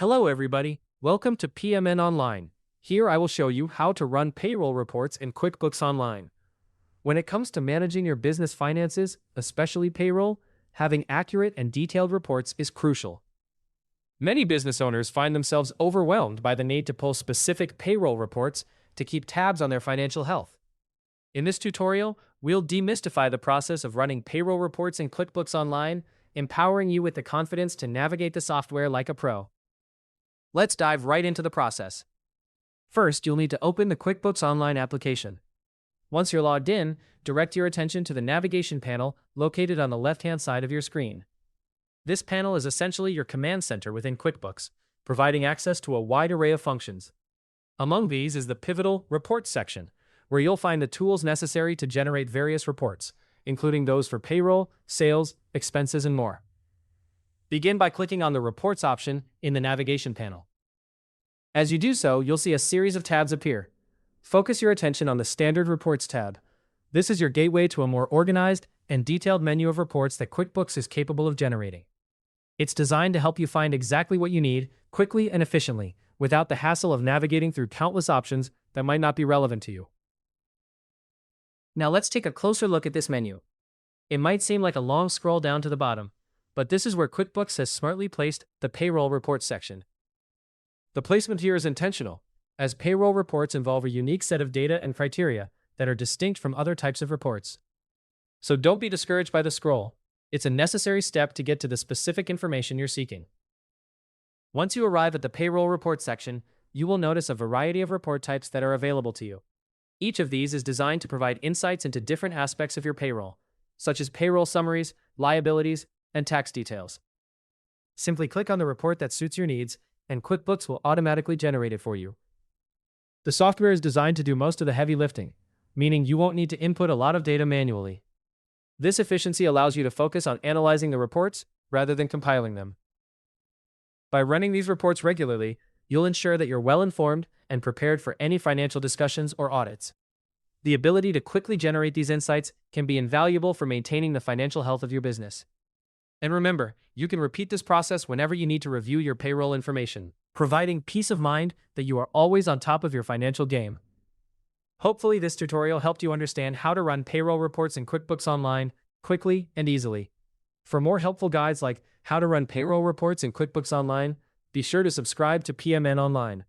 Hello everybody, welcome to PMN Online. Here I will show you how to run payroll reports in QuickBooks Online. When it comes to managing your business finances, especially payroll, having accurate and detailed reports is crucial. Many business owners find themselves overwhelmed by the need to pull specific payroll reports to keep tabs on their financial health. In this tutorial, we'll demystify the process of running payroll reports in QuickBooks Online, empowering you with the confidence to navigate the software like a pro. Let's dive right into the process. First, you'll need to open the QuickBooks Online application. Once you're logged in, direct your attention to the navigation panel located on the left-hand side of your screen. This panel is essentially your command center within QuickBooks, providing access to a wide array of functions. Among these is the pivotal Reports section, where you'll find the tools necessary to generate various reports, including those for payroll, sales, expenses, and more. Begin by clicking on the Reports option in the navigation panel. As you do so, you'll see a series of tabs appear. Focus your attention on the Standard Reports tab. This is your gateway to a more organized and detailed menu of reports that QuickBooks is capable of generating. It's designed to help you find exactly what you need, quickly and efficiently, without the hassle of navigating through countless options that might not be relevant to you. Now let's take a closer look at this menu. It might seem like a long scroll down to the bottom, but this is where QuickBooks has smartly placed the Payroll Reports section. The placement here is intentional, as payroll reports involve a unique set of data and criteria that are distinct from other types of reports. So don't be discouraged by the scroll. It's a necessary step to get to the specific information you're seeking. Once you arrive at the Payroll Reports section, you will notice a variety of report types that are available to you. Each of these is designed to provide insights into different aspects of your payroll, such as payroll summaries, liabilities, and tax details. Simply click on the report that suits your needs, and QuickBooks will automatically generate it for you. The software is designed to do most of the heavy lifting, meaning you won't need to input a lot of data manually. This efficiency allows you to focus on analyzing the reports rather than compiling them. By running these reports regularly, you'll ensure that you're well informed and prepared for any financial discussions or audits. The ability to quickly generate these insights can be invaluable for maintaining the financial health of your business. And remember, you can repeat this process whenever you need to review your payroll information, providing peace of mind that you are always on top of your financial game. Hopefully, this tutorial helped you understand how to run payroll reports in QuickBooks Online quickly and easily. For more helpful guides like how to run payroll reports in QuickBooks Online, be sure to subscribe to PMN Online.